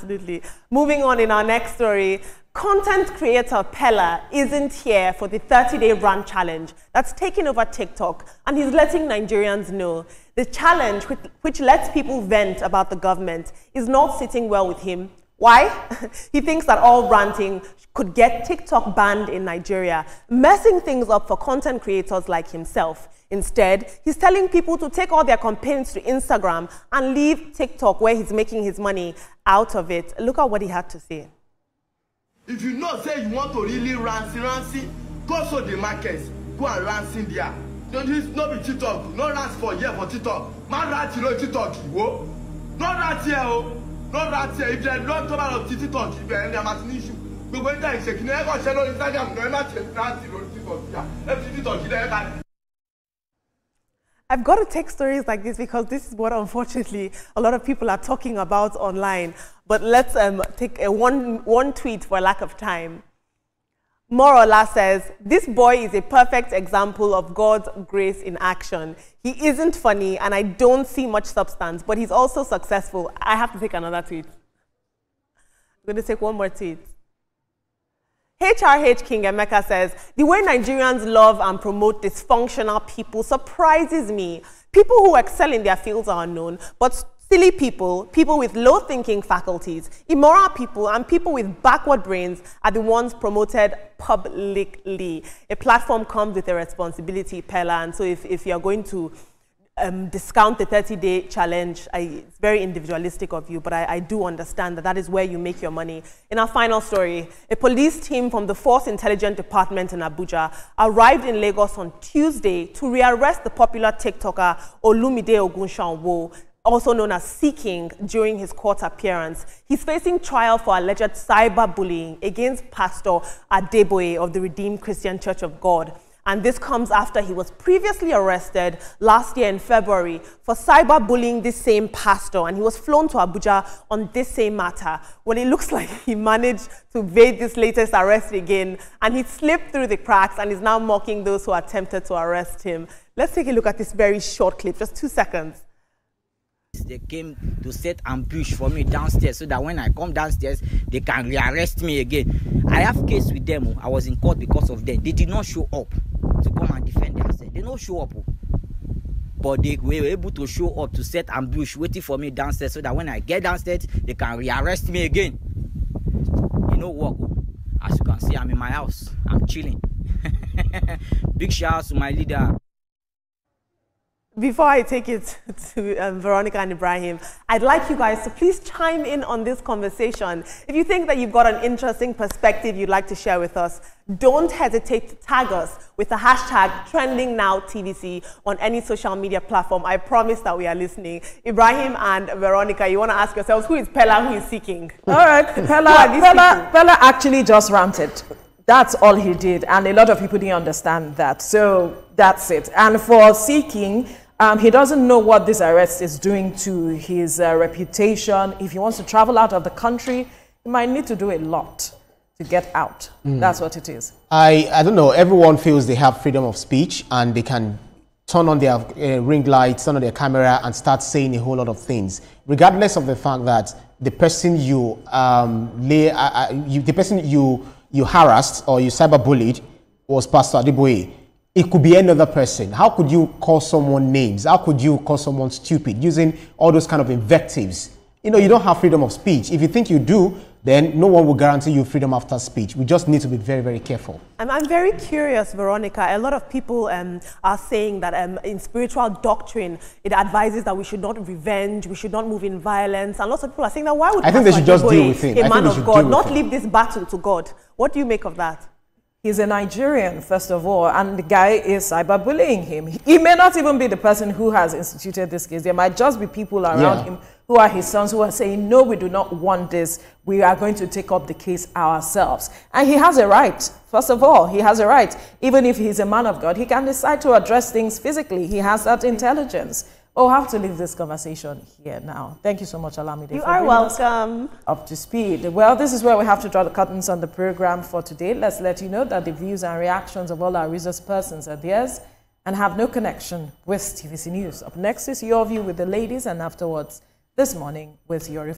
Absolutely. Moving on in our next story, content creator Peller isn't here for the 30-day run challenge that's taken over TikTok, and he's letting Nigerians know the challenge, which lets people vent about the government, is not sitting well with him. Why? He thinks that all ranting could get TikTok banned in Nigeria, messing things up for content creators like himself. Instead, he's telling people to take all their campaigns to Instagram and leave TikTok, where he's making his money, out of it. Look at what he had to say. If you know, say you want to really rancy, go to the markets, go and rancy there. Don't not be TikTok, no rants for here for TikTok. Man rant, you know TikTok, whoa. No rant here, oh. No rant here. If they don't come out of TikTok, if they're an issue. But when they're shaking, they're going to share on Instagram, no matter TikTok. I've got to take stories like this because this is what, unfortunately, a lot of people are talking about online. But let's take one tweet for lack of time. Morola says, this boy is a perfect example of God's grace in action. He isn't funny and I don't see much substance, but he's also successful. I have to take another tweet. I'm going to take one more tweet. HRH King Emeka says, the way Nigerians love and promote dysfunctional people surprises me. People who excel in their fields are unknown, but silly people, people with low thinking faculties, immoral people, and people with backward brains are the ones promoted publicly. A platform comes with a responsibility, Peller, and so if you're going to discount the 30-day challenge, it's very individualistic of you, but I do understand that that is where you make your money. In our final story, a police team from the Force Intelligence Department in Abuja arrived in Lagos on Tuesday to rearrest the popular TikToker Olumide Ogunshanwo, also known as Seeking, during his court appearance. He's facing trial for alleged cyberbullying against Pastor Adeboye of the Redeemed Christian Church of God. And this comes after he was previously arrested last year in February for cyberbullying this same pastor, and he was flown to Abuja on this same matter. Well, it looks like he managed to evade this latest arrest again, and he slipped through the cracks and is now mocking those who attempted to arrest him. Let's take a look at this very short clip, just 2 seconds. They came to set ambush for me downstairs so that when I come downstairs, they can rearrest me again. I have case with them. I was in court because of them. They did not show up to come and defend themselves. They did not show up. But they were able to show up to set ambush waiting for me downstairs so that when I get downstairs, they can rearrest me again. You know what? As you can see, I'm in my house. I'm chilling. Big shout out to my leader. Before I take it to Veronica and Ibrahim, I'd like you guys to please chime in on this conversation. If you think that you've got an interesting perspective you'd like to share with us, don't hesitate to tag us with the hashtag TrendingNowTVC on any social media platform. I promise that we are listening. Ibrahim and Veronica, you want to ask yourselves, who is Peller, who is Seeking? All right, Peller actually just ranted. That's all he did, and a lot of people didn't understand that. So that's it. And for Seeking, he doesn't know what this arrest is doing to his reputation. If he wants to travel out of the country, he might need to do a lot to get out. That's what it is. I don't know. Everyone feels they have freedom of speech and they can turn on their ring lights, turn on their camera and start saying a whole lot of things, regardless of the fact that the person you you harassed or you cyberbullied was Pastor Adeboye. It could be any other person. How could you call someone names? How could you call someone stupid using all those kind of invectives? You know, you don't have freedom of speech. If you think you do, then no one will guarantee you freedom after speech. We just need to be very, very careful. I'm very curious, Veronica. A lot of people are saying that in spiritual doctrine, it advises that we should not revenge, we should not move in violence. And lots of people are saying that why would I think they should just deal with him. A man of God, not leave this battle to God? What do you make of that? He's a Nigerian, first of all, and the guy is cyberbullying him. He may not even be the person who has instituted this case. There might just be people around him who are his sons who are saying, no, we do not want this. We are going to take up the case ourselves. And he has a right. First of all, he has a right. Even if he's a man of God, he can decide to address things physically. He has that intelligence. Oh, I have to leave this conversation here now. Thank you so much, Alamide. You are welcome. Up to speed. Well, this is where we have to draw the curtains on the program for today. Let's let you know that the views and reactions of all our resource persons are theirs and have no connection with TVC News. Up next is your view with the ladies, and afterwards, this morning with your